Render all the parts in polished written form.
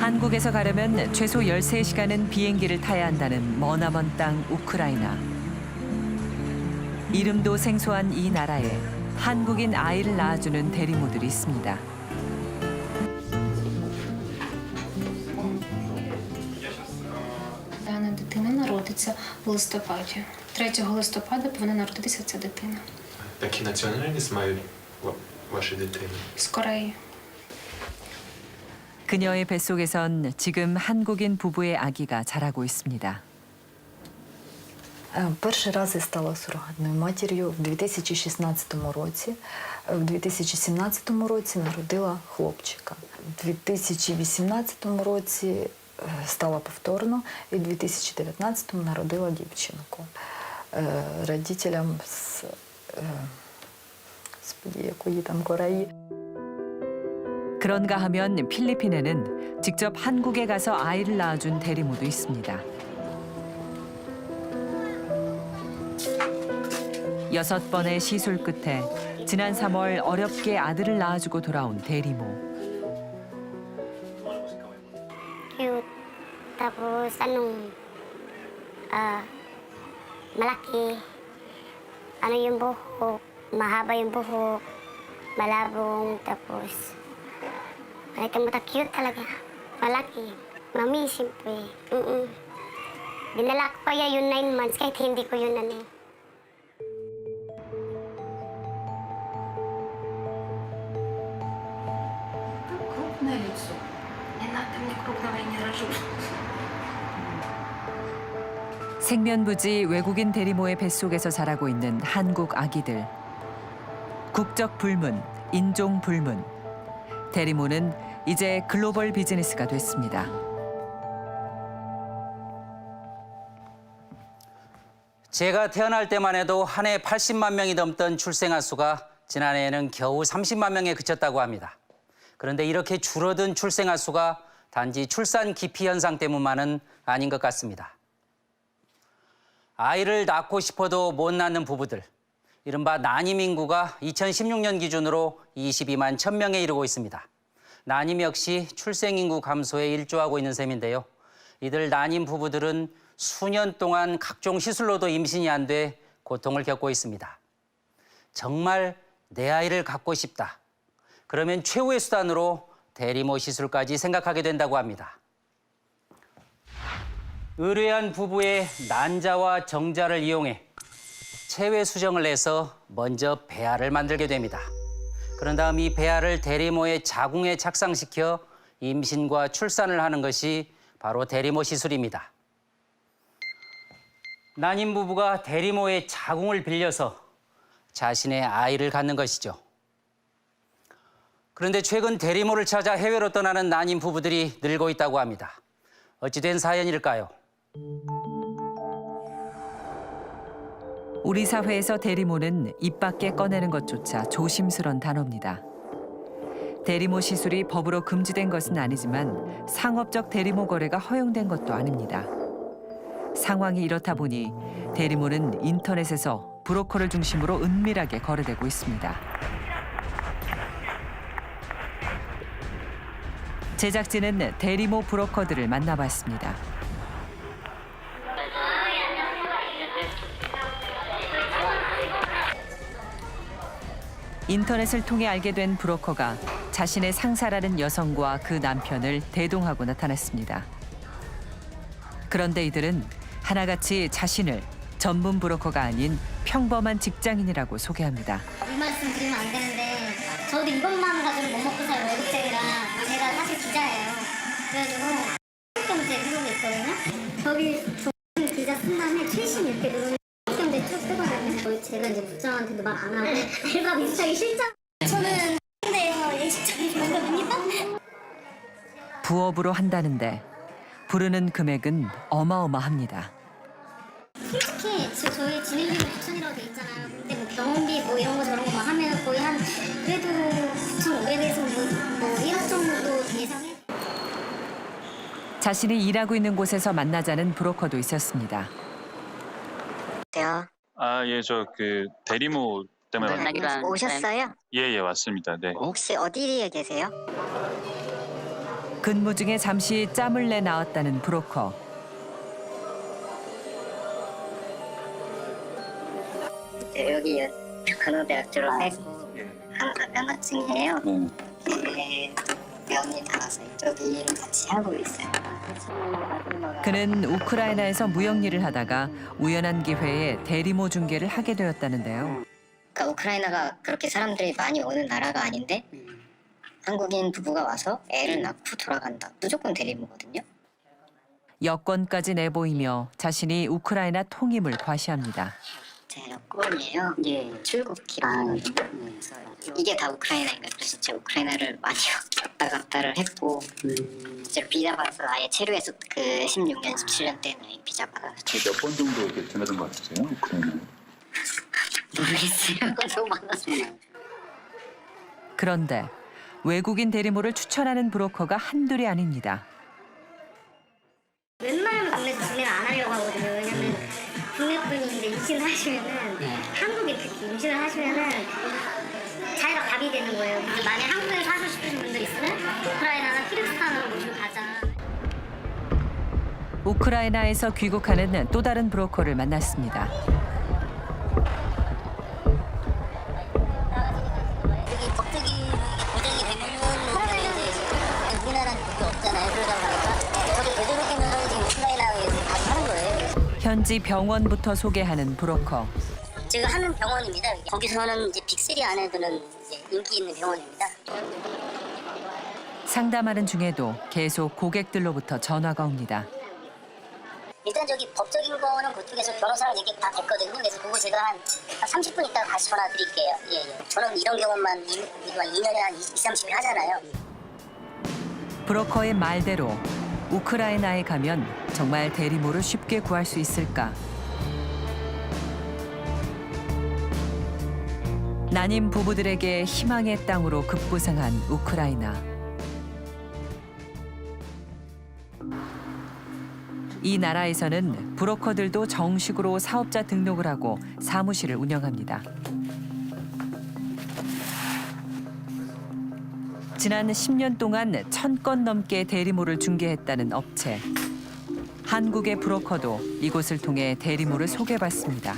한국에서 가려면 최소 13시간은 비행기를 타야 한다는 머나먼 땅 우크라이나. 이름도 생소한 이 나라에 한국인 아이를 낳아주는 대리모들이 있습니다. Дана дитина народиться в листопаді. 3 листопада повинна народитися ця дитина. Які національність мають ваші дитини? З Кореї. 그녀의 뱃속에선 지금 한국인 부부의 아기가 자라고 있습니다. Перший раз я стала сурогатною матір'ю в 2016 році. В 2017 році народила хлопчика. В 2018 році стала повторно і в 2019 народила дівчинку. Родителям з якої там Кореї. 그런가 하면 필리핀에는 직접 한국에 가서 아이를 낳아준 대리모도 있습니다. 6번의 시술 끝에 지난 3월 어렵게 아들을 낳아주고 돌아온 대리모. Cute. Tapos malaki. Yung buhok, mahaba yung buhok, malabong, tapos cute talaga. Malaki. Mami, siyempre. Dinala ko kaya yun 9 months kahit hindi ko yun Крупне лицо. Не надо мне крупного, я не рожу. 생면부지 외국인 대리모의 뱃속에서 자라고 있는 한국 아기들. 국적 불문, 인종 불문. 대리모는 이제 글로벌 비즈니스가 됐습니다. 제가 태어날 때만 해도 한 해 80만 명이 넘던 출생아 수가 지난해에는 겨우 30만 명에 그쳤다고 합니다. 그런데 이렇게 줄어든 출생아 수가 단지 출산 기피 현상 때문만은 아닌 것 같습니다. 아이를 낳고 싶어도 못 낳는 부부들, 이른바 난임 인구가 2016년 기준으로 22만 1,000명에 이르고 있습니다. 난임 역시 출생 인구 감소에 일조하고 있는 셈인데요. 이들 난임 부부들은 수년 동안 각종 시술로도 임신이 안 돼 고통을 겪고 있습니다. 정말 내 아이를 갖고 싶다. 그러면 최후의 수단으로 대리모 시술까지 생각하게 된다고 합니다. 의뢰한 부부의 난자와 정자를 이용해 체외 수정을 해서 먼저 배아를 만들게 됩니다. 그런 다음 이 배아를 대리모의 자궁에 착상시켜 임신과 출산을 하는 것이 바로 대리모 시술입니다. 난임 부부가 대리모의 자궁을 빌려서 자신의 아이를 갖는 것이죠. 그런데 최근 대리모를 찾아 해외로 떠나는 난임 부부들이 늘고 있다고 합니다. 어찌 된 사연일까요? 우리 사회에서 대리모는 입 밖에 꺼내는 것조차 조심스런 단어입니다. 대리모 시술이 법으로 금지된 것은 아니지만 상업적 대리모 거래가 허용된 것도 아닙니다. 상황이 이렇다 보니 대리모는 인터넷에서 브로커를 중심으로 은밀하게 거래되고 있습니다. 제작진은 대리모 브로커들을 만나봤습니다. 인터넷을 통해 알게 된 브로커가 자신의 상사라는 여성과 그 남편을 대동하고 나타났습니다. 그런데 이들은 하나같이 자신을 전문 브로커가 아닌 평범한 직장인이라고 소개합니다. 이 말씀 드리면 안 되는데 저도 이것만 가지고 못 먹고 살 월급쟁이라 제가 사실 기자예요. 그래가지고 경제 그룹이 있거든요. 거기 좋은 기자 쓴 다음에 최신 이렇게 누르면 경제 쭉 뜨거든요. 제가 이제 국장한테도 말 안 하고 알바 비슷하게 실장. 저는 근데요 예식장이거든요. 부업으로 한다는데 부르는 금액은 어마어마합니다. 솔직히 저희 진행비는 9,000이라고 돼 있잖아요. 근데 뭐 병원비 뭐 이런 거 저런 거 막 하면 거의 한 그래도 9,500에서 뭐 1억 정도 예상해. 자신이 일하고 있는 곳에서 만나자는 브로커도 있었습니다. 예, 저 그 대리모 때문에 오셨어요? 예, 왔습니다. 네. 혹시 어디에 계세요? 근무 중에 잠시 짬을 내 나왔다는 브로커. 여기 간호대학 졸업했고 면허증이에요. 면이 나와서 이쪽 일을 같이 하고 있어요. 그는 우크라이나에서 무역 일을 하다가 우연한 기회에 대리모 중개를 하게 되었다는데요. 그러니까 우크라이나가 그렇게 사람들이 많이 오는 나라가 아닌데 한국인 부부가 와서 애를 낳고 돌아간다. 무조건 대리모거든요. 여권까지 내보이며 자신이 우크라이나 통임을 과시합니다. 제 여권이에요. 출국기랑 이게 다 우크라이나인가. 그래서 제가 우크라이나를 많이 왔다 갔다를 했고 실제로 비자 받아서 아예 체류해서 그 16년, 17년 때는 비자 받아서 몇 번 정도 이렇게 지나던 것 같으세요? 우크라이나? 모르겠어요. 너무 많아서. 그런데 외국인 대리모를 추천하는 브로커가 한둘이 아닙니다. 웬만하면 국내에서 진행을 안 하려고 하거든요. 왜냐면 국내 분인데 임신을 하시면은 한국에 특히 임신을 하시면은 자기가 밥이 되는 거예요. 만약 한국에서 하고 싶으신 분들 있으면 우크라이나나 키르기스탄으로 모시고 가자. 우크라이나에서 귀국하는 또 다른 브로커를 만났습니다. 여기 법적이 보장이 되면은 이제 우리나라는 그게 없잖아요. 그러다 보니까 저도 제대로 되면은 지금 우크라이나에서 가서 하는 거예요. 현지 병원부터 소개하는 브로커. 제가 하는 병원입니다. 거기서는 이제 빅3 안에 드는 이제 인기 있는 병원입니다. 상담하는 중에도 계속 고객들로부터 전화가 옵니다. 일단 저기 법적인 거는 그쪽에서 변호사랑 얘기 다 됐거든요. 그래서 그거 제가 한 30분 있다가 다시 전화 드릴게요. 예. 저는 이런 경우만 2년에 한 20, 30일 하잖아요. 브로커의 말대로 우크라이나에 가면 정말 대리모를 쉽게 구할 수 있을까? 난임 부부들에게 희망의 땅으로 급부상한 우크라이나. 이 나라에서는 브로커들도 정식으로 사업자 등록을 하고 사무실을 운영합니다. 지난 10년 동안 1000건 넘게 대리모를 중개했다는 업체. 한국의 브로커도 이곳을 통해 대리모를 소개받습니다.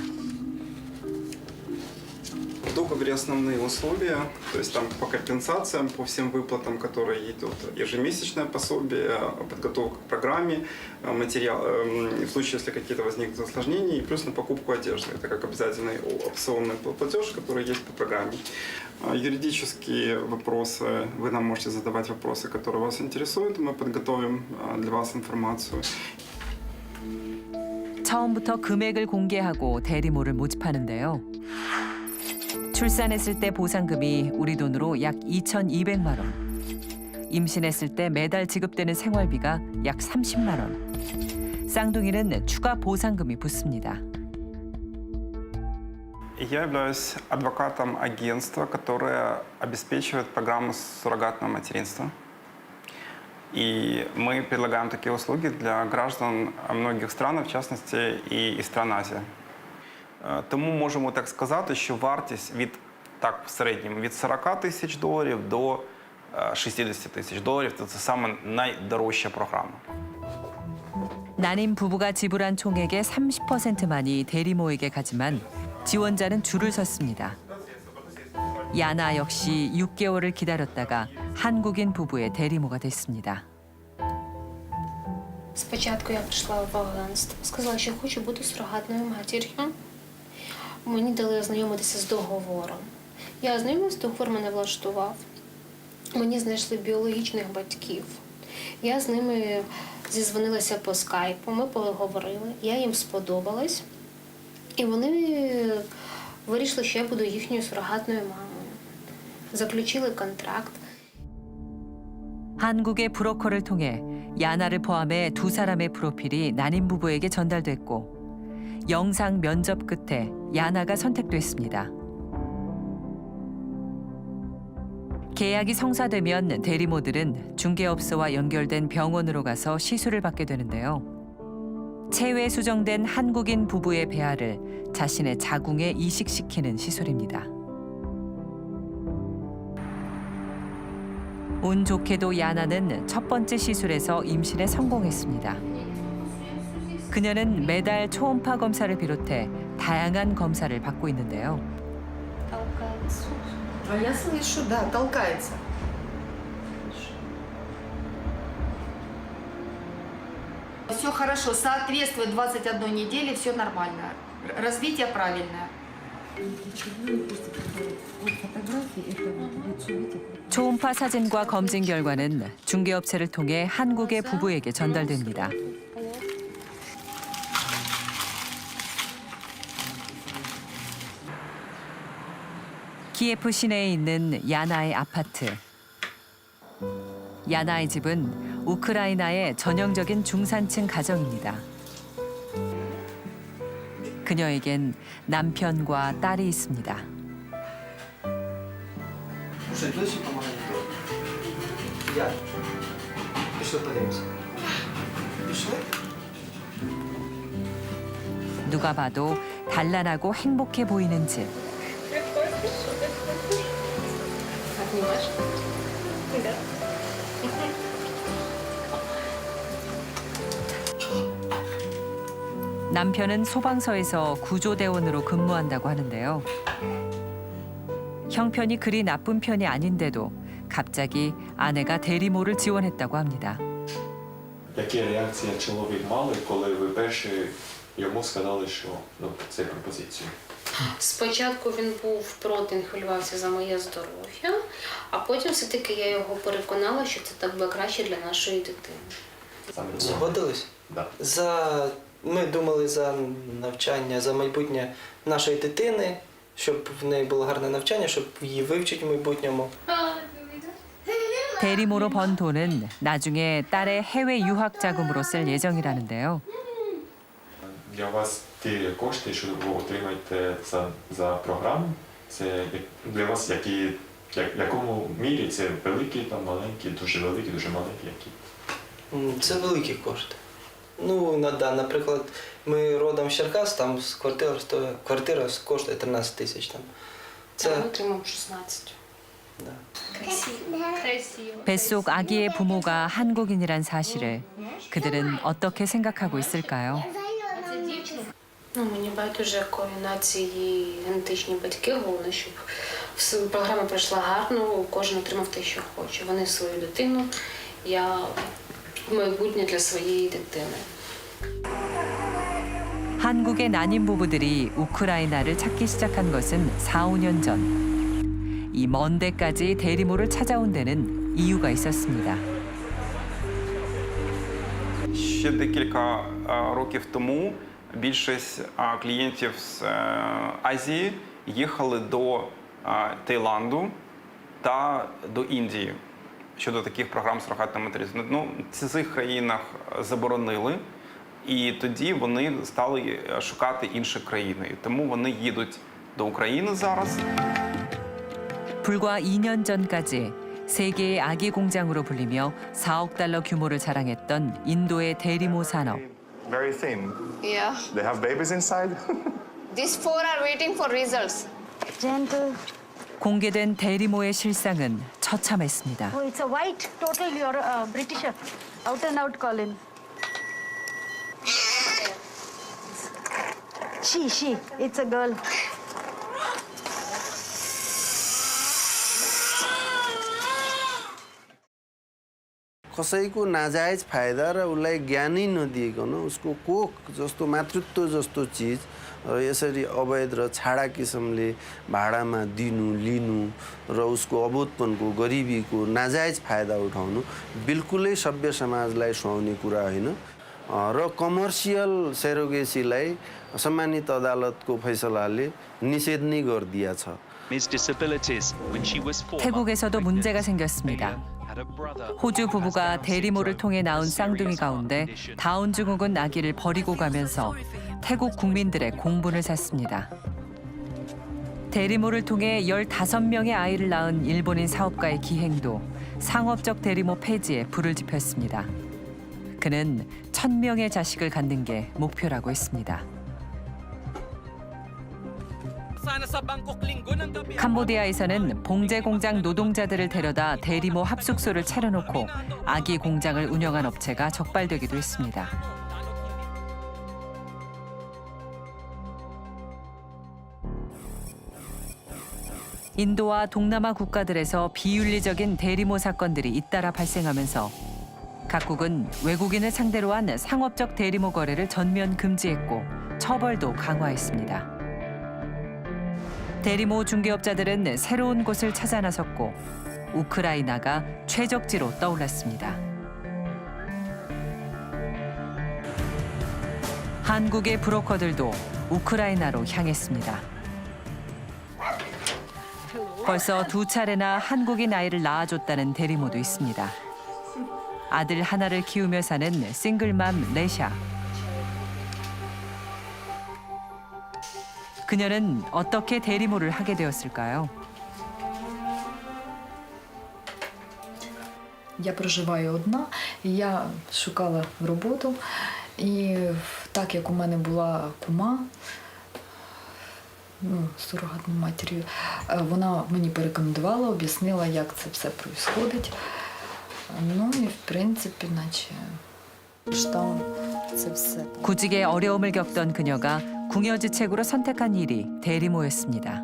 В договоре основные условия, то есть там по компенсациям, по всем выплатам, которые идут, ежемесячное пособие, подготовка к программе, материал, в случае, если какие-то возникнут осложнения, и плюс на покупку одежды. Это как обязательный опционный платеж, который есть по программе. Юридические вопросы, вы нам можете задавать вопросы, которые вас интересуют, мы подготовим для вас информацию. 처음부터 금액을 공개하고 대리모를 모집하는데요. 출산했을 때 보상금이 우리 돈으로 약 2,200만 원. 임신했을 때 매달 지급되는 생활비가 약 30만 원. 쌍둥이는 추가 보상금이 붙습니다. Я являюсь адвокатом агентства, которое обеспечивает программу суррогатного материнства. И мы предлагаем такие услуги для граждан многих стран, в частности и стран Азии. Тому можемо так сказати, що вартість в середньому від $40,000 до $60,000 – це саме найдорожча програма. 난임 부부가 지불한 총액의 30%만이 대리모에게 가지만 지원자는 줄을 섰습니다. 야나 역시 6개월을 기다렸다가 한국인 부부의 대리모가 됐습니다. Спочатку я прийшла в агентство, сказала, що хочу бути сурогатною матір'ю. Мені дали ознайомитися з договором. Я ознайомилася, договор мене влаштував. Мені знайшли біологічних батьків. Я з ними зізвонилася по скайпу, ми поговорили, я їм сподобалась. І вони вирішили, що я буду їхньою сурогатною мамою. Заключили контракт. 한국의 브로커를 통해 야나를 포함해 두 사람의 프로필이 난임 부부에게 전달됐고 영상 면접 끝에 야나가 선택됐습니다. 계약이 성사되면 대리모들은 중개업소와 연결된 병원으로 가서 시술을 받게 되는데요. 체외 수정된 한국인 부부의 배아를 자신의 자궁에 이식시키는 시술입니다. 운 좋게도 야나는 첫 번째 시술에서 임신에 성공했습니다. 그녀는 매달 초음파 검사를 비롯해 다양한 검사를 받고 있는데요. А я слышу, да, толкается. Все хорошо, соответствует 21 неделе, все нормально. Развитие правильное. 초음파 사진과 검진 결과는 중개업체를 통해 한국의 부부에게 전달됩니다. 키예프 시내에 있는 야나의 아파트. 야나의 집은 우크라이나의 전형적인 중산층 가정입니다. 그녀에겐 남편과 딸이 있습니다. 누가 봐도 단란하고 행복해 보이는 집. 남편은 소방서에서 구조대원으로 근무한다고 하는데요. 형편이 그리 나쁜 편이 아닌데도 갑자기 아내가 대리모를 지원했다고 합니다. Які реакції чоловік мали, коли ви перші йому сказали, що це пропозицію? Спочатку він був проти, він хвилювався за моє здоров'я, а потім все-таки я його переконала, що це так буде краще для нашої дитини. Згодились? Да. Ми думали за навчання, за майбутнє нашої дитини, щоб в неї було гарне навчання, щоб її вивчити в майбутньому. 대리모로 번 돈은 나중에 딸의 해외 유학 자금으로 쓸 예정이라는데요. Для вас ті кошти, що ви отримаєте за програму, це для вас якому мірі це великі, там маленькі, дуже великі, дуже маленькі, які? Це великі кошти. Наприклад, ми родом з Черкас, там квартира коштує 13 тисяч. Це... Ми отримав 16. Да. 뱃속 아기의 부모가 한국인이란 사실을 그들은 어떻게 생각하고 있을까요? Мені байдуже, якої нації генетичні батьки, головне, щоб програма пройшла гарно, кожен отримав те, що хоче. Вони свою дитину, я майбутнє для своєї дитини. 한국의 난임 부부들이 우크라이나를 찾기 시작한 것은 4, 5년 전. 이 먼 데까지 대리모를 찾아온 데는 이유가 있었습니다. Ще декілька років тому більшість клієнтів з Азії їхали до Таїланду та до Індії щодо таких програм сурогатної материнства. В цих країнах заборонили, і тоді вони стали шукати інші країни. Тому вони їдуть до України зараз. 불과 2년 전까지 세계의 아기 공장으로 불리며 4억 달러 규모를 자랑했던 인도의 대리모 산업. Very thin. Yeah. They have babies inside. These 4 are waiting for results. Gentle. 공개된 대리모의 실상은 처참했습니다. Oh, it's a white, total, you're a British, out and out Colin. She, it's a girl. कसैको नाजायज फाइदा र उसलाई ज्ञानै नदिइकन उसको कोख जस्तो मातृत्व जस्तो चिज यसरी अवैध र छाडा किसिमले भाडामा दिनु लिनु र उसको अबोधपनको गरिबीको नाजायज फाइदा उठाउनु बिल्कुलै सभ्य समाजलाई सुहाउने कुरा होइन र कमर्सियल सेरोगेसीलाई सम्मानित अदालतको फैसलाले निषेध नै गरिदिया छ. 태국에서도 문제가 생겼습니다. 호주 부부가 대리모를 통해 낳은 쌍둥이 가운데 다운 증후군 아기를 버리고 가면서 태국 국민들의 공분을 샀습니다. 대리모를 통해 15명의 아이를 낳은 일본인 사업가의 기행도 상업적 대리모 폐지에 불을 지폈습니다. 그는 1000명의 자식을 갖는 게 목표라고 했습니다. Sana sa Bangkok linggo na 캄보디아에서는 봉제 공장 노동자들을 데려다 대리모 합숙소를 차려놓고 아기 공장을 운영한 업체가 적발되기도 했습니다. 인도와 동남아 국가들에서 비윤리적인 대리모 사건들이 잇따라 발생하면서 각국은 외국인을 상대로 한 상업적 대리모 거래를 전면 금지했고 처벌도 강화했습니다. 대리모 중개업자들은 새로운 곳을 찾아 나섰고 우크라이나가 최적지로 떠올랐습니다. 한국의 브로커들도 우크라이나로 향했습니다. 벌써 2차례나 한국인 아이를 낳아줬다는 대리모도 있습니다. 아들 하나를 키우며 사는 싱글맘 레샤. 그녀는 어떻게 대리모를 하게 되었을까요? Я проживаю одна, і я шукала роботу. І так як у мене була кума, сурогатною матір'ю, вона мені порекомендувала, об'яснила, як це все відбувається. Ну і в принципі, наче штам це все. 구직에 어려움을 겪던 그녀가 궁여지책으로 선택한 일이 대리모였습니다.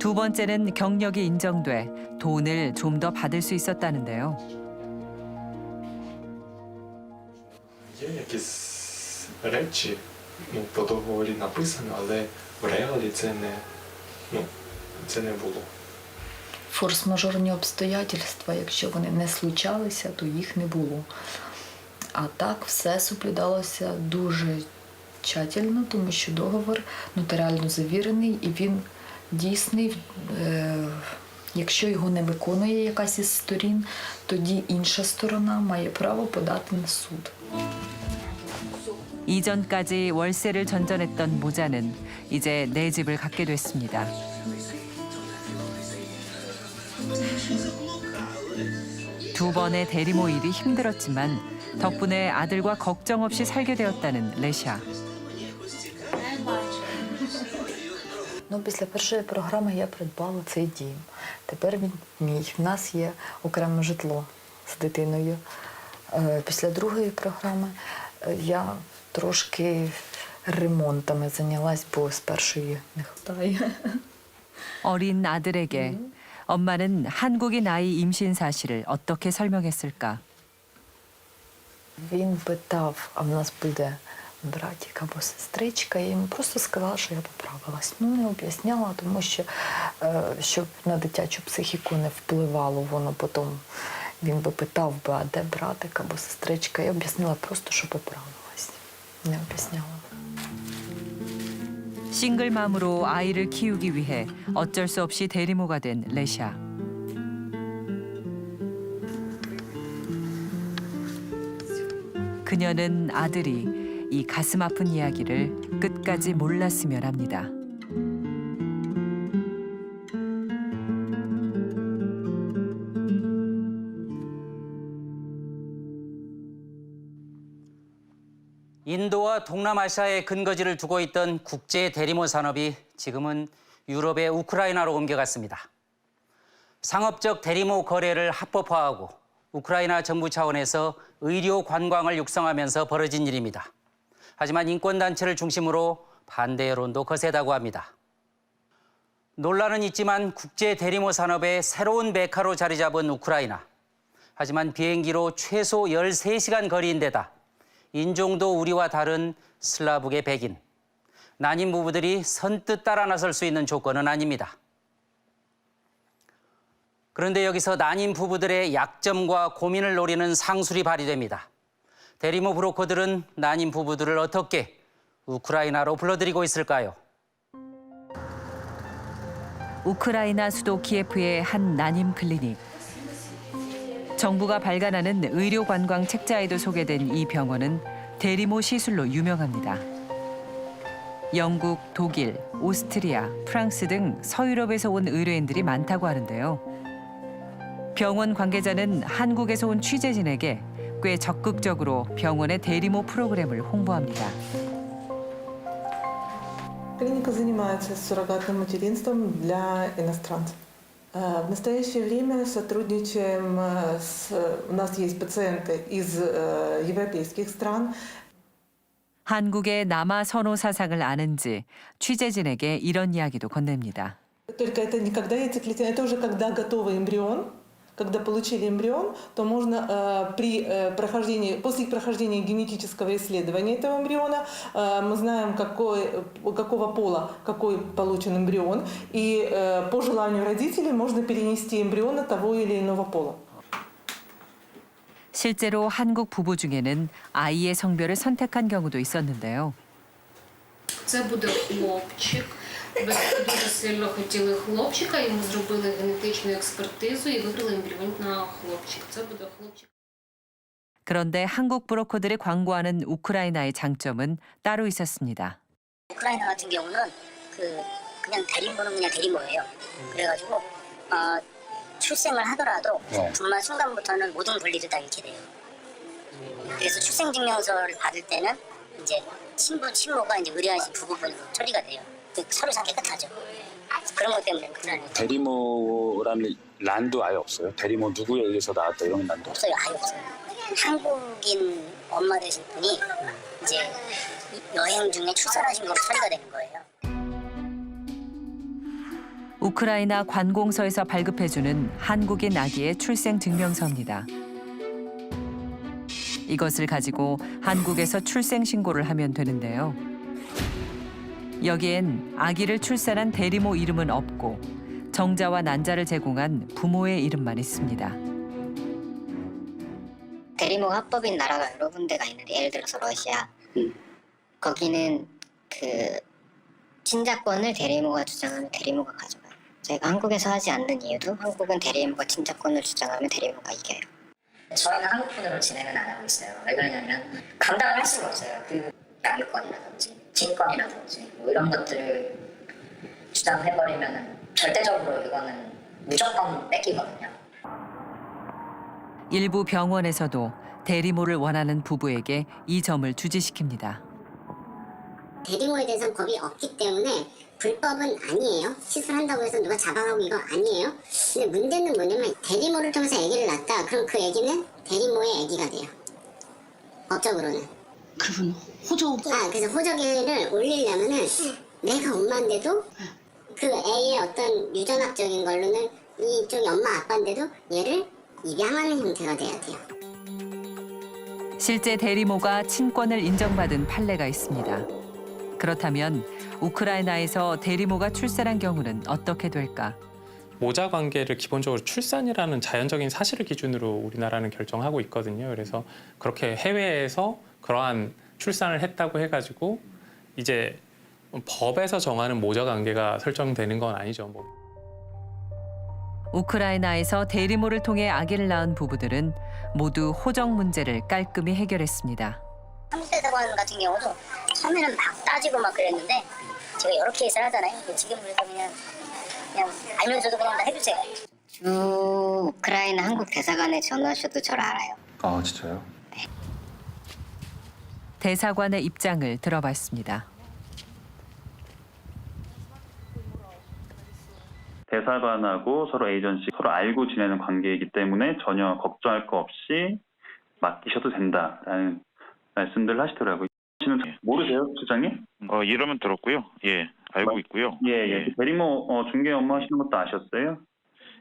두 번째는 경력이 인정돼 돈을 좀 더 받을 수 있었다는데요. Є якісь речі, по договорі написано, але в реалі це не було. Форс-мажорні обстоятельства, якщо вони не случалися, то їх не було. А так все соблюдалося дуже тщательно, тому що договор нотаріально завірений і він дійсний. Якщо його не виконує якась із сторін, тоді інша сторона має право подати на суд. 이전까지 월세를 전전했던 모자는 이제 내 집을 갖게 됐습니다. 두 번의 대리모 일이 힘들었지만 덕분에 아들과 걱정 없이 살게 되었다는 레샤. Після першої програми я придбала цей дім. Тепер він мій. В нас є окреме житло з дитиною. Після другої програми я трошки ремонтами зайнялась, бо з першої не вистачає. 어린 아들에게 엄마는 한국인 아이 임신 사실을 어떻게 설명했을까? Він питав, а в нас буде братик або сестричка, я йому просто сказала, що я поправилась. Не об'ясняла, тому що щоб на дитячу психіку не впливало воно потім. Він би питав, а де братик або сестричка. Я об'яснила просто, що поправилась. Не об'ясняла. 싱글맘으로 아이를 키우기 위해 어쩔 수 없이 대리모가 된 레샤. 그녀는 아들이 이 가슴 아픈 이야기를 끝까지 몰랐으면 합니다. 인도와 동남아시아에 근거지를 두고 있던 국제 대리모 산업이 지금은 유럽의 우크라이나로 옮겨갔습니다. 상업적 대리모 거래를 합법화하고 우크라이나 정부 차원에서 의료 관광을 육성하면서 벌어진 일입니다. 하지만 인권단체를 중심으로 반대 여론도 거세다고 합니다. 논란은 있지만 국제 대리모 산업의 새로운 메카로 자리 잡은 우크라이나. 하지만 비행기로 최소 13시간 거리인데다 인종도 우리와 다른 슬라브계 백인. 난임 부부들이 선뜻 따라 나설 수 있는 조건은 아닙니다. 그런데 여기서 난임 부부들의 약점과 고민을 노리는 상술이 발휘됩니다. 대리모 브로커들은 난임 부부들을 어떻게 우크라이나로 불러들이고 있을까요? 우크라이나 수도 키예프의 한 난임 클리닉. 정부가 발간하는 의료 관광 책자에도 소개된 이 병원은 대리모 시술로 유명합니다. 영국, 독일, 오스트리아, 프랑스 등 서유럽에서 온 의뢰인들이 많다고 하는데요. 병원 관계자는 한국에서 온 취재진에게 꽤 적극적으로 병원의 대리모 프로그램을 홍보합니다. Клиника занимается суррогатным материнством для иностранцев. В настоящее время сотрудничаем у нас есть пациенты из европейских стран. 한국의 남아 선호 사상을 아는지 취재진에게 이런 이야기도 건넵니다. Только это не когда яйцеклетина, это уже когда готовый эмбрион. Когда получили эмбрион, то можно после прохождения генетического исследования этого эмбриона мы знаем, какого пола какой получен эмбрион, и по желанию родителей можно перенести эмбриона того или иного пола. 실제로 한국 부부 중에는 아이의 성별을 선택한 경우도 있었는데요. Це буде хлопчик. Батьки дуже сильно хотіли хлопчика, йому зробили генетичну експертизу і вибрали ембріон на хлопчик. Це буде хлопчик. 그런데 한국 브로커들이 광고하는 우크라이나의 장점은 따로 있었습니다. 우크라이나 같은 경우는 그냥 대리모는 그냥 대리모예요. 그래가지고 출생을 하더라도 분만 순간부터는 모든 권리를 다 잃게 돼요. 그래서 출생증명서를 받을 때는 이제 친부, 친모가 이제 의뢰하신 부부분으로 처리가 돼요. 서로 다 깨끗하죠. 그런 것 때문에 대리모라는 란도 아예 없어요? 대리모 누구에 의해서 나왔다 이런 란도 없어요. 아예 없어요. 한국인 엄마 되신 분이 이제 여행 중에 출산하신 거로 처리가 되는 거예요. 우크라이나 관공서에서 발급해주는 한국인 아기의 출생 증명서입니다. 이것을 가지고 한국에서 출생 신고를 하면 되는데요. 여기엔 아기를 출산한 대리모 이름은 없고 정자와 난자를 제공한 부모의 이름만 있습니다. 대리모가 합법인 나라가 여러 군데가 있는데 예를 들어서 러시아 거기는 그 친자권을 대리모가 주장하면 대리모가 가져가요. 저희가 한국에서 하지 않는 이유도 한국은 대리모가 친자권을 주장하면 대리모가 이겨요. 저희는 한국분으로 진행은 안 하고 있어요. 왜 그러냐면 감당을 할 수가 없어요. 그 양육권이라든지 친권이라든지 뭐 이런 것들을 주장해버리면 절대적으로 이거는 무조건 뺏기거든요. 일부 병원에서도 대리모를 원하는 부부에게 이 점을 주지시킵니다. 대리모에 대해서는 법이 없기 때문에 불법은 아니에요. 시술한다고 해서 누가 잡아가고 이거 아니에요. 근데 문제는 뭐냐면 대리모를 통해서 아기를 낳았다. 그럼 그 아기는 대리모의 아기가 돼요. 법적으로는. 그분 호적. 그래서 호적을 올리려면은 내가 엄마인데도 그 애의 어떤 유전학적인 걸로는 이쪽이 엄마 아빠인데도 얘를 입양하는 형태가 돼야 돼요. 실제 대리모가 친권을 인정받은 판례가 있습니다. 그렇다면 우크라이나에서 대리모가 출산한 경우는 어떻게 될까? 모자 관계를 기본적으로 출산이라는 자연적인 사실을 기준으로 우리나라는 결정하고 있거든요. 그래서 그렇게 해외에서 그러한 출산을 했다고 해가지고 이제 법에서 정하는 모자 관계가 설정되는 건 아니죠. 우크라이나에서 대리모를 통해 아기를 낳은 부부들은 모두 호적 문제를 깔끔히 해결했습니다. 한국대사관 같은 경우도 처음에는 막 따지고 막 그랬는데 제가 여러 케이스를 하잖아요. 지금 그래서 그냥 알면서도 그냥 다 해주세요. 주 우크라이나 한국 대사관에 전화하셔도 저를 알아요. 아 진짜요? 네. 대사관의 입장을 들어봤습니다. 대사관하고 서로 에이전시 서로 알고 지내는 관계이기 때문에 전혀 걱정할 거 없이 맡기셔도 된다라는 말씀들 하시더라고요. 모르세요, 수장님? 이름은 들었고요. 예, 알고 있고요. 예. 대리모 중개 업무 하시는 것도 아셨어요?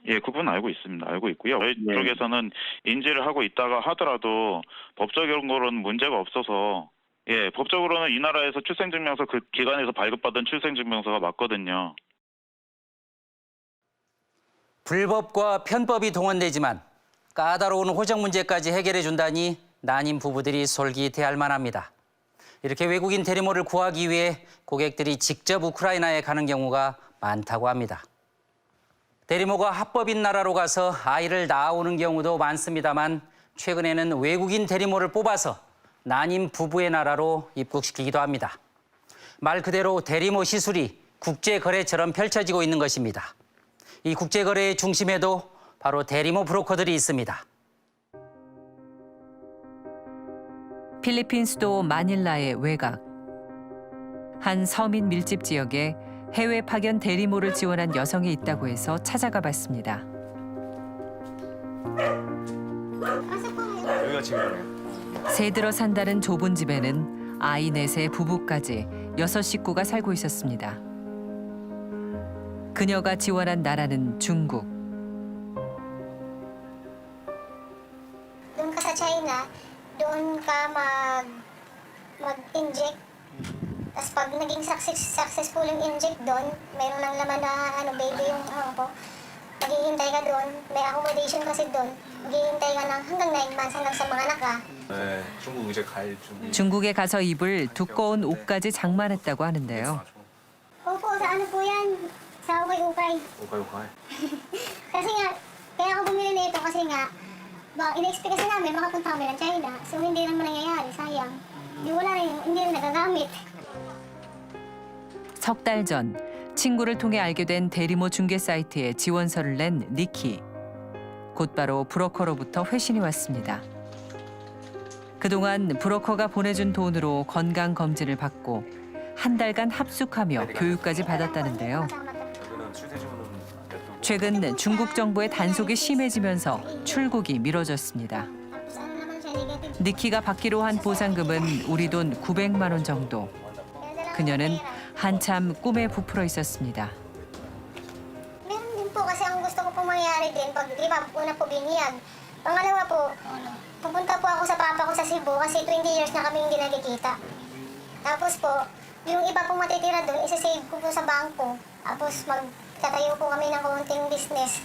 예, 그분 알고 있습니다. 알고 있고요. 저희 쪽에서는 인지를 하고 있다가 하더라도 법적으로는 문제가 없어서 법적으로는 이 나라에서 출생증명서 그 기관에서 발급받은 출생증명서가 맞거든요. 불법과 편법이 동원되지만 까다로운 호적 문제까지 해결해 준다니 난임 부부들이 솔깃해할 만합니다. 이렇게 외국인 대리모를 구하기 위해 고객들이 직접 우크라이나에 가는 경우가 많다고 합니다. 대리모가 합법인 나라로 가서 아이를 낳아오는 경우도 많습니다만 최근에는 외국인 대리모를 뽑아서 난임 부부의 나라로 입국시키기도 합니다. 말 그대로 대리모 시술이 국제거래처럼 펼쳐지고 있는 것입니다. 이 국제거래의 중심에도 바로 대리모 브로커들이 있습니다. 필리핀 수도 마닐라의 외곽. 한 서민 밀집 지역에 해외 파견 대리모를 지원한 여성이 있다고 해서 찾아가 봤습니다. 여기가 집이에요. 새들어 산다는 좁은 집에는 아이 넷의 부부까지 6식구가 살고 있었습니다. 그녀가 지원한 나라는 중국. Doon ka sa China, doon ka mag-inject. Tapos pag naging successful yung inject doon, mayroon ng laman na baby yung ko. Naghihintay ka doon, may accommodation kasi doon. Maghihintay ka hanggang 9 months hanggang sa mga anak ka. 네, 중국 이제 갈 준비. 중국에 가서 입을 두꺼운 옷까지 장만했다고 하는데요. Opo, sa ano po yan? Sa ukay-ukay. 오가요가. Kasi nga, kaya ako bumili nito kasi nga, in-expect kasi namin makapunta kami ng China. So hindi naman nangyayari, sayang. hindi rin nagagamit. 석 달 전 친구를 통해 알게 된 대리모 중개 사이트에 지원서를 낸 니키. 곧바로 브로커로부터 회신이 왔습니다. 그동안 브로커가 보내준 돈으로 건강 검진을 받고 한 달간 합숙하며 교육까지 받았다는데요. 최근 중국 정부의 단속이 심해지면서 출국이 미뤄졌습니다. 니키가 받기로 한 보상금은 우리 돈 900만 원 정도. 그녀는 한참 꿈에 부풀어 있었습니다. Meron din po kasi ang gusto ko pong mangyari din pag di ba una po biniyag. Pangalawa po, pupunta po ako sa papa ko sa Cebu kasi 20 years na kami hindi nagkikita. Tapos po, yung iba pong matitira doon, isa-save ko po sa bangko. Tapos magtatayo po kami ng konting business.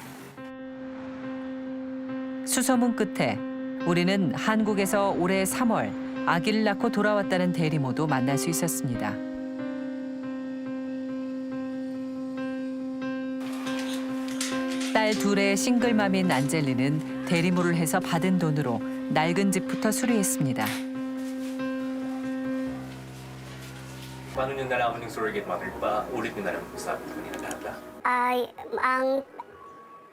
수소문 끝에 우리는 한국에서 올해 3월 아기를 낳고 돌아왔다는 대리모도 만날 수 있었습니다. 딸 둘의 싱글맘인 안젤리는 대리모를 해서 받은 돈으로 낡은 집부터 수리했습니다. Paano niyo nalaman yung surrogate mother ba? Ulit niyo na lang sa kanina talaga? Ay, ang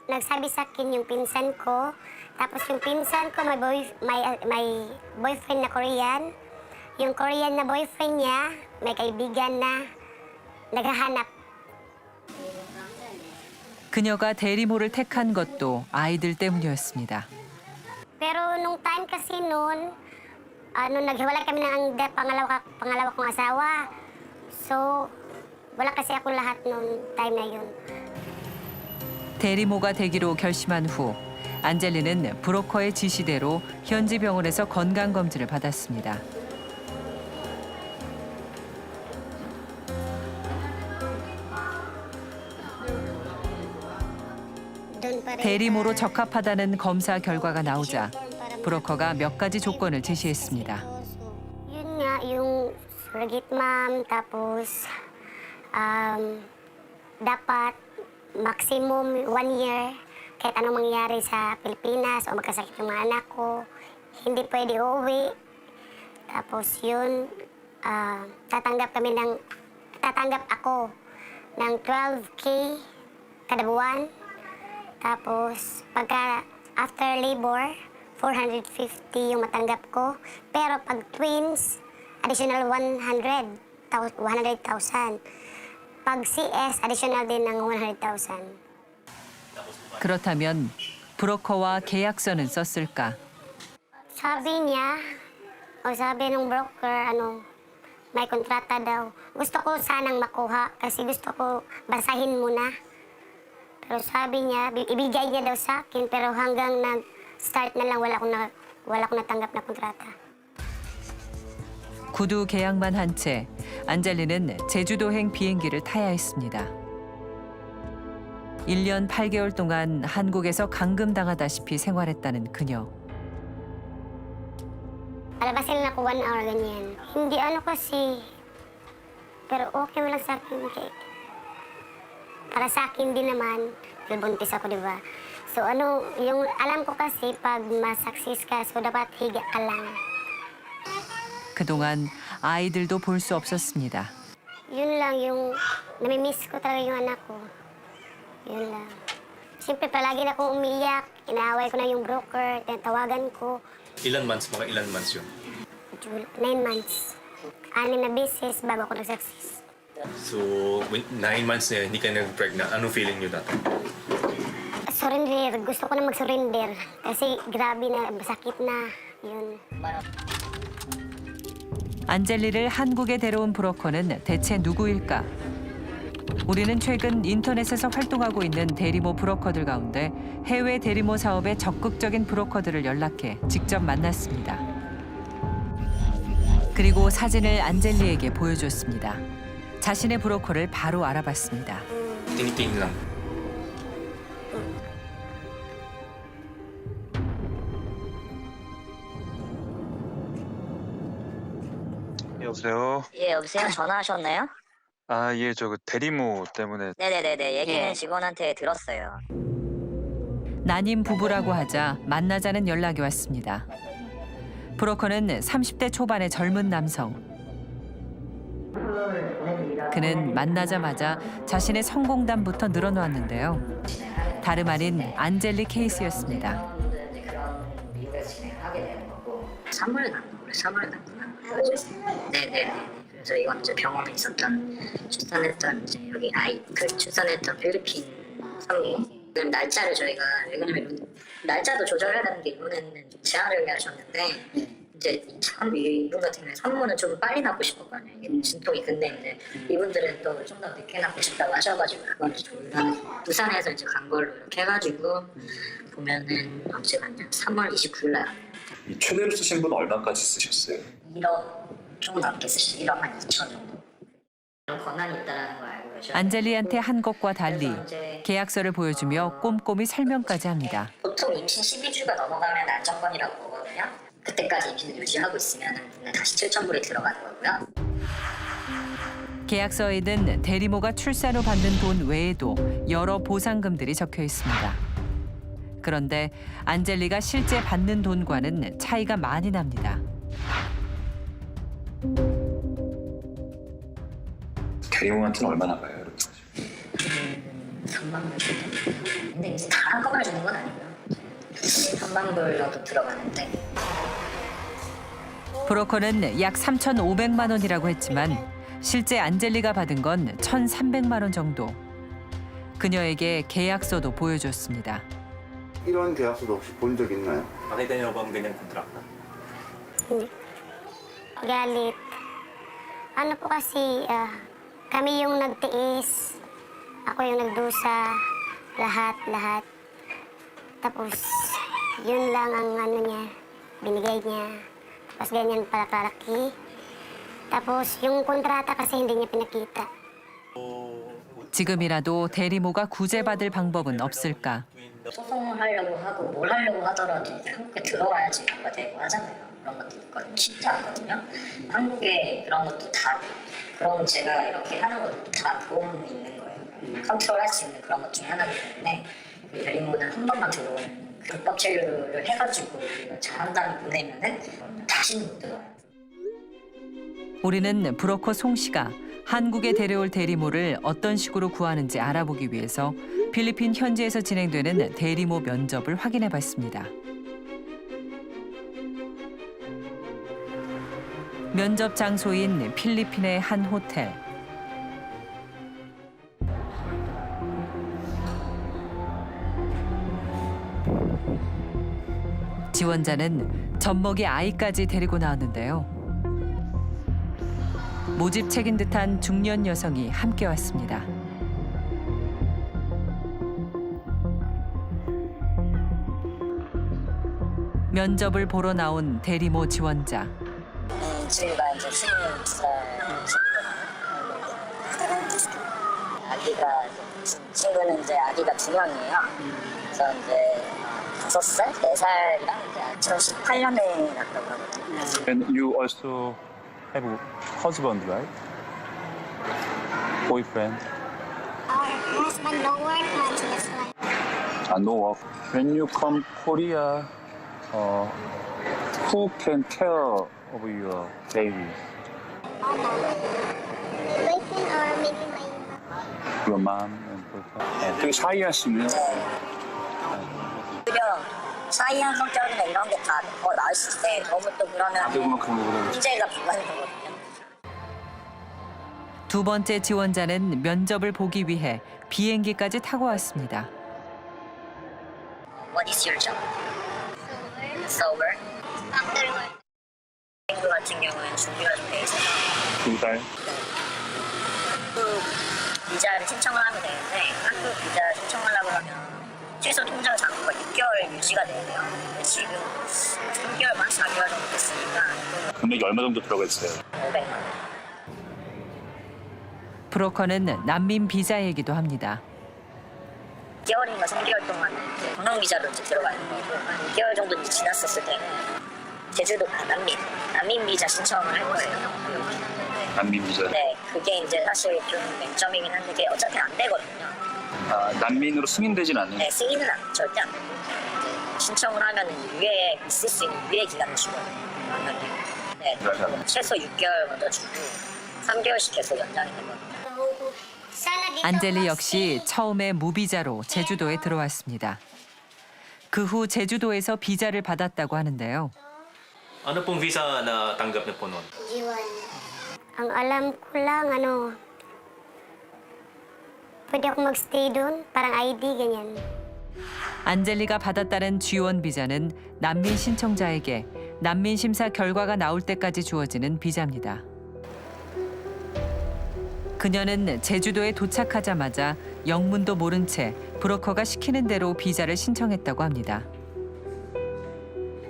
nagsabi sa akin yung pinsan ko. Tapos yung pinsan ko may boyfriend na Korean. Yung Korean na boyfriend niya, may kaibigan na naghahanap. 그녀가 대리모를 택한 것도 아이들 때문이었습니다. Pero nung time kasi noon, naghiwalay kami ng pangalawa kong asawa. So, wala kasi ako lahat noong time na yun. 대리모가 되기로 결심한 후 안젤리는 브로커의 지시대로 현지 병원에서 건강검진을 받았습니다. 대리모로 적합하다는 검사 결과가 나오자 브로커가 몇 가지 조건을 제시했습니다. Yun nga, yung surrogate mom, tapos dapat maximum 1 year kahit anong mangyari sa Pilipinas o magkasakit yung mga anak ko. Hindi pwede uuwi. Tapos yun, tatanggap ako ng 12K kada buwan. Tapos pagka after labor, 450 yung matanggap ko. Pero pag twins, additional 100,000. Pag CS, additional din ng 100,000. 그렇다면 브로커와 계약서는 썼을까? Sabi niya, sabi ng broker, may kontrata daw. Gusto ko sanang makuha kasi gusto ko basahin muna. Pero sabi niya, ibigay niya daw sa akin, pero hanggang nag-start na lang wala akong natanggap na kontrata. 구두 계약만 한 채 안젤리는 제주도행 비행기를 타야 했습니다. 1년 8개월 동안 한국에서 감금당하다시피 생활했다는 그녀. Palabasin lang ako 1 hour, ganyan. Hindi kasi, pero okay mo lang sa akin. Okay. Para sa akin din naman, buntis ako, di ba? So yung alam ko kasi, pag ma-success ka, so dapat higa ka lang. 그동안 아이들도 볼 수 없었습니다. Yun lang yung namimiss ko talaga yung anak ko. Yun lang. Siyempre, palagi na akong umiiyak. Inaaway ko na yung broker, tinatawagan ko. Ilan months, mga ilan months yun? 9 months. 6 na beses bago ako nag-success. So, 9 months na hindi ka nag-pregnant. Anong feeling niyo dati? Surrender. Gusto ko na mag-surrender. Kasi grabe na, sakit na. Yun. 안젤리를 한국에 데려온 브로커는 대체 누구일까? 우리는 최근 인터넷에서 활동하고 있는 대리모 브로커들 가운데 해외 대리모 사업에 적극적인 브로커들을 연락해 직접 만났습니다. 그리고 사진을 안젤리에게 보여줬습니다. 자신의 브로커를 바로 알아봤습니다. Tinitingin lang. 여보세요? 예, 여보세요? 전화하셨나요? 아, 예, 저 그 대리모 때문에. 네네네네. 얘기는 직원한테 들었어요. 난임 부부라고 하자 만나자는 연락이 왔습니다. 브로커는 30대 초반의 젊은 남성. 그는 만나자마자 자신의 성공담부터 늘어놓았는데요. 다름 아닌 안젤리 케이스였습니다. 선물 갖구나. 네네. 그래서 이건 이제 병원에 있었던 출산했던 이제 여기 출산했던 필리핀 성이 날짜를 저희가 왜냐면 날짜도 조절해야 되는 게 이번에는 좀 제한을 하셨는데 이제 이분 같은 경우에 산모는 좀 빨리 낳고 싶었거든요. 이게 진통이 근데 이제 이분들은 또 좀 더 늦게 낳고 싶다고 하셔가지고 그걸 저희가 부산에서 이제 간 걸로 이렇게 해가지고 보면은 언제 갔냐? 3월 29일 날. 이 최대로 쓰신 분 얼마까지 쓰셨어요? 1억 좀 넘게 쓰시죠. 1억 한 2천 정도. 그런 권한이 있다는 걸 알고 계셔요. 안젤리한테 한 것과 달리 계약서를 보여주며 꼼꼼히 설명까지 합니다. 보통 임신 12주가 넘어가면 안정권이라고 보거든요. 그때까지 임신을 유지하고 있으면 다시 7,000불이 들어가는 거고요. 계약서에는 대리모가 출산 후 받는 돈 외에도 여러 보상금들이 적혀 있습니다. 그런데 안젤리가 실제 받는 돈과는 차이가 많이 납니다. 대리모한테는 얼마나 가요? 이렇게? 3만 불 정도. 근데 이제 다 한꺼번에 주는 건 아니고요. 3만 불 정도 들어가는데. 브로커는 약 3,500만 원이라고 했지만 실제 안젤리가 받은 건 1,300만 원 정도. 그녀에게 계약서도 보여줬습니다. 이런 계약서도 혹시 본 적 있나요? Nakita niyo ba ang ganyang kontrata? Hindi. Galit. Ano po kasi, kami yung nagtiis. Ako yung nagdusa. Lahat. Tapos, yun lang ang ano niya, binigay niya. Tapos ganyan pala kalaki. Tapos yung kontrata kasi hindi niya pinakita. 지금이라도 대리모가 구제받을 방법은 없을까? 소송을 하려고 하고 뭘 하려고 하더라도 한국에 들어와야지 뭔가 되고 하잖아요. 그런 것도 있거든요. 쉽지 않거든요. 한국에 그런 것도 다, 그런 제가 이렇게 하는 것도 다 도움이 있는 거예요. 컨트롤할 수 있는 그런 것 중에 하나이기 때문에 그 대리모는 한 번만 들어오면 불법 체류를 해가지고 잘한다고 보내면은 다시는 못 들어와요. 우리는 브로커 송 씨가 한국에 데려올 대리모를 어떤 식으로 구하는지 알아보기 위해서 필리핀 현지에서 진행되는 대리모 면접을 확인해 봤습니다. 면접 장소인 필리핀의 한 호텔. 지원자는 젖먹이 아이까지 데리고 나왔는데요. 모집책인 듯한 중년 여성이 함께 왔습니다. 면접을 보러 나온 대리모 지원자. 친구가 이제 22살 아기가 친구는 이제 아기가 2명이에요. 그래서 이제 5살, 4살이랑 이제 2018년에 낳았다고 하거든요. And you also have a husband, right? Boyfriend? Our husband don't work much, that's why. No work. When you come Korea, who can care of your baby? Boyfriend or maybe my Your mom and boyfriend. 되게 샤이하시네요. 오히려 샤이한 성격이나 이런 게 다 더 나을 수 있는데 너무 또 그러면 아들만 그런 거보다 문제가 불가능하거든요. 두 번째 지원자는 면접을 보기 위해 비행기까지 타고 왔습니다. What is your job? Sober. 친구 같은 경우는 준비가 좀 돼 있어서 2달. 비자를 신청을 하면 되는데 한국 비자 신청하려고 하면 최소 통장 잔고가 6개월 유지가 돼야 돼요. 근데 지금 3개월 만 4개월 정도 됐으니까 금액이 얼마 정도 들어가 있어요? 500만 원. 브로커는 난민 비자 얘기도 합니다. 6개월인가 3개월 동안 관광 비자로 이제 들어가는 거고 6개월 정도 이제 지났었을 때는 제주도 난민 비자 신청을 할 거예요. 난민 비자. 네, 그게 이제 사실 좀 맹점이긴 한데 그게 어차피 안 되거든요. 아, 난민으로 승인되진 않는. 네, 승인은 절대 안 됩니다. 신청을 하면 유예 있을 수 있는 유예 기간을 주거든요. 네, 최소 6개월 먼저 주고 3개월씩 계속 연장이 되거든요. 안젤리 역시 처음에 무비자로 제주도에 들어왔습니다. 그 후 제주도에서 비자를 받았다고 하는데요. Ano pong visa na tanggap niyo po noon? Ang alam ko lang, pwede ako magstay doon, parang ID, ganyan. 안젤리가 받았다는 G1 비자는 난민 신청자에게 난민 심사 결과가 나올 때까지 주어지는 비자입니다. 그녀는 제주도에 도착하자마자 영문도 모른 채 브로커가 시키는 대로 비자를 신청했다고 합니다.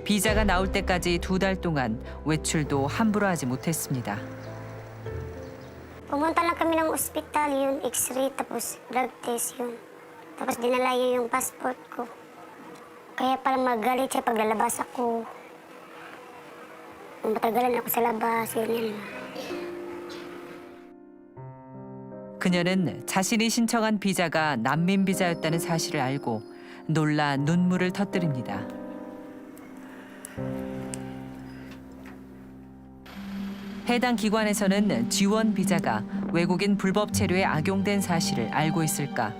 비자가 나올 때까지 2달 동안 외출도 함부로 하지 못했습니다. Pumunta lang kami ng ospital, yun, x-ray, tapos drug test yun. Tapos dinala yun yung passport ko. Kaya parang magalit siya pag lalabas ako. Matagalan ako sa labas, ganyan. 그녀는 자신이 신청한 비자가 난민 비자였다는 사실을 알고 놀라 눈물을 터뜨립니다. 해당 기관에서는 G1 비자가 외국인 불법 체류에 악용된 사실을 알고 있을까?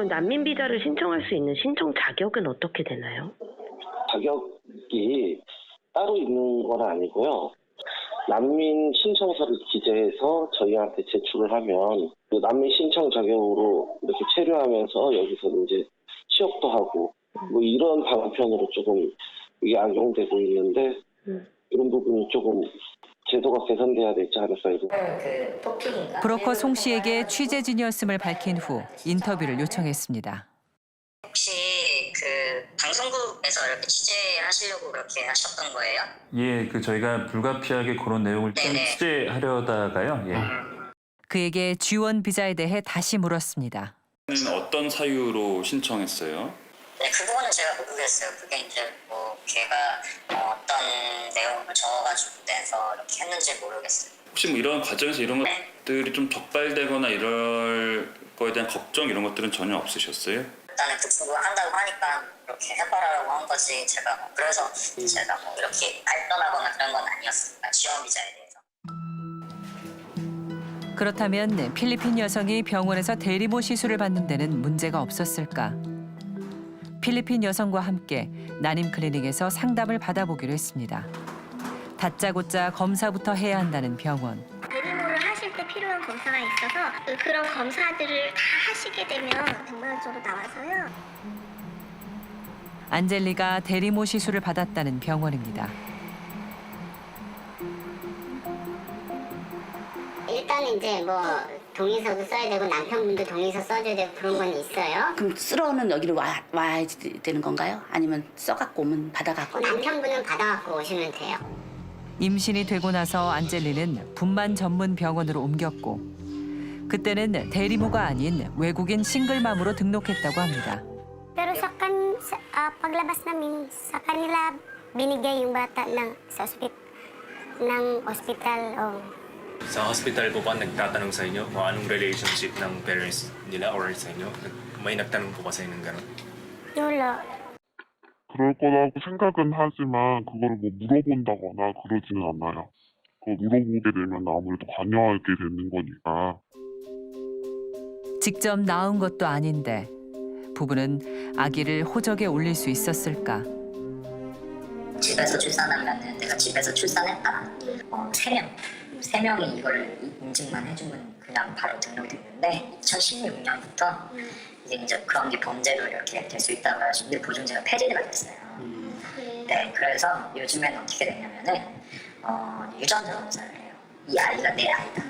난민 비자를 신청할 수 있는 신청 자격은 어떻게 되나요? 자격이 따로 있는 건 아니고요. 난민 신청서를 기재해서 저희한테 제출을 하면 그 난민 신청 자격으로 이렇게 체류하면서 여기서 이제 취업도 하고 뭐 이런 방편으로 조금 이게 악용되고 있는데 이런 부분이 조금 제도가 개선돼야 되지 않을까. 브로커 송 씨에게 취재진이었음을 밝힌 후 인터뷰를 요청했습니다. 혹시 그 방송국에서 이렇게 취재하시려고 그렇게 하셨던 거예요? 예, 저희가 불가피하게 그런 내용을 좀 취재하려다가요. 예. 그에게 G1 비자에 대해 다시 물었습니다. 어떤 사유로 신청했어요? 네, 그 부분은 제가 모르겠어요. 그게 이제 뭐 걔가 어떤 내용을 적어가지고 내서 이렇게 했는지 모르겠어요. 혹시 뭐 이런 과정에서 이런 것들이 좀 적발되거나 이럴 거에 대한 걱정 이런 것들은 전혀 없으셨어요? 일단은 그 친구가 한다고 하니까 이렇게 해봐라고 한 거지 제가 그래서 제가 뭐 이렇게 발전하거나 그런 건 아니었습니다. 지원 비자에 대해서. 그렇다면 필리핀 여성이 병원에서 대리모 시술을 받는 데는 문제가 없었을까? 필리핀 여성과 함께 난임 클리닉에서 상담을 받아보기로 했습니다. 다짜고짜 검사부터 해야 한다는 병원. 대리모를 하실 때 필요한 검사가 있어서 그런 검사들을 다 하시게 되면 100만 원 정도 나와서요. 안젤리가 대리모 시술을 받았다는 병원입니다. 일단은 이제 뭐 동의서도 써야 되고 남편분도 동의서 써줘야 되고 그런 건 있어요. 그럼 쓰러는 여기로 와야 되는 건가요? 아니면 써갖고 오면 받아갖고? 남편분은 받아갖고 오시면 돼요. 임신이 되고 나서 안젤리는 분만 전문 병원으로 옮겼고 그때는 대리모가 아닌 외국인 싱글맘으로 등록했다고 합니다. Pero paglabas namin sa kanila binigay yung bata ng ospital. Sa hospital po ba nagtatanong sa inyo kung anong relationship ng parents nila or sa inyo? May nagtanong po ba sa inyo ng gano'n? Wala. 그럴 거라고 생각은 하지만 그걸 뭐 물어본다거나 그러지는 않아요. 그거 물어보게 되면 아무래도 관여하게 되는 거니까. 직접 낳은 것도 아닌데 부부는 아기를 호적에 올릴 수 있었을까? 집에서 출산하면 내가 집에서 출산했다. 3명이 이걸 인증만 해주면 그 그냥 바로 등록됐는데 2016년부터 이제 그런 게 범죄로 이렇게 될 수 있다고 해서 보증제가 폐지가 됐어요. 네, 그래서 요즘에는 어떻게 되냐면은 유전자 검사를 해요. 이 아이가 내 아이다.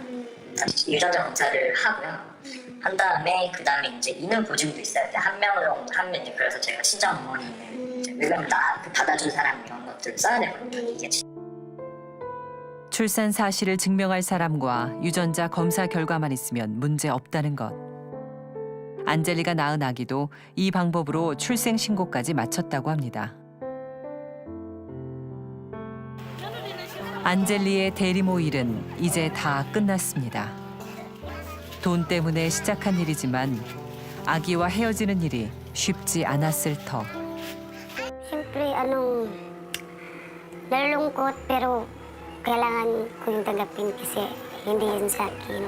유전자 검사를 하고요. 한 다음에 그 다음에 이제 인후 보증도 있어요. 한 명으로 하면 이제 그래서 제가 친정 어머니는 왜냐면 나 받아준 사람 이런 것들을 써야 되거든요. 이게 출산 사실을 증명할 사람과 유전자 검사 결과만 있으면 문제 없다는 것. 안젤리가 낳은 아기도 이 방법으로 출생 신고까지 마쳤다고 합니다. 안젤리의 대리모 일은 이제 다 끝났습니다. 돈 때문에 시작한 일이지만 아기와 헤어지는 일이 쉽지 않았을 터. Siyempre, nalulungkot pero kailangan ko yung tanggapin kasi hindi yun sa akin.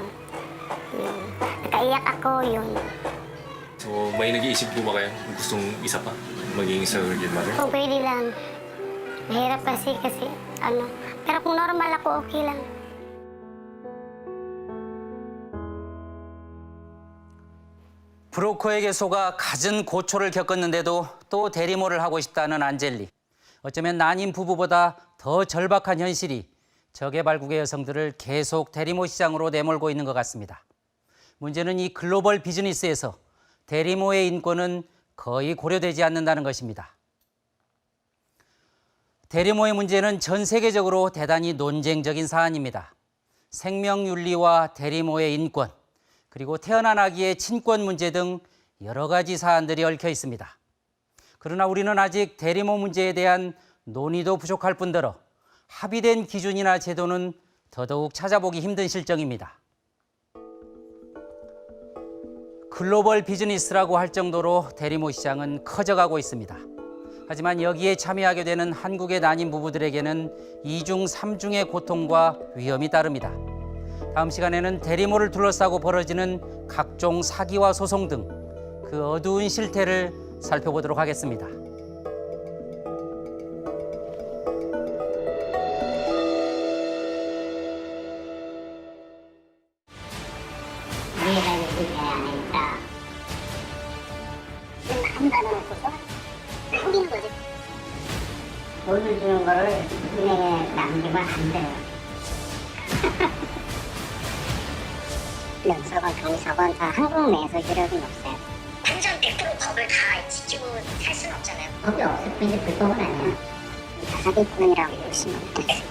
Nakaiyak ako yun. So, may nag-iisip po ba kayo kung gustong isa pa? Maging surrogate mother? Kung pwede lang, mahirap kasi pero kung normal ako, okay lang. 브로커에게 속아 갖은 고초를 겪었는데도 또 대리모를 하고 싶다는 안젤리. 어쩌면 난임 부부보다 더 절박한 현실이 저개발국의 여성들을 계속 대리모 시장으로 내몰고 있는 것 같습니다. 문제는 이 글로벌 비즈니스에서 대리모의 인권은 거의 고려되지 않는다는 것입니다. 대리모의 문제는 전 세계적으로 대단히 논쟁적인 사안입니다. 생명윤리와 대리모의 인권, 그리고 태어난 아기의 친권 문제 등 여러 가지 사안들이 얽혀 있습니다. 그러나 우리는 아직 대리모 문제에 대한 논의도 부족할 뿐더러 합의된 기준이나 제도는 더더욱 찾아보기 힘든 실정입니다. 글로벌 비즈니스라고 할 정도로 대리모 시장은 커져가고 있습니다. 하지만 여기에 참여하게 되는 한국의 난임 부부들에게는 이중 삼중의 고통과 위험이 따릅니다. 다음 시간에는 대리모를 둘러싸고 벌어지는 각종 사기와 소송 등 그 어두운 실태를 살펴보도록 하겠습니다. 우리가 얘기해야 하니까 한 단어 놓고서 속이는 거지. 돈을 주는 거를 은행에 남기면 안 돼요. 영사관, 경사관 다 한국 내에서 이력은 없어요. 완전 100% 법을 다 지키고 살 수는 없잖아요. 법이 없을 뿐이지 불법은 아니야. 다 사기꾼이라고 보시면 돼요.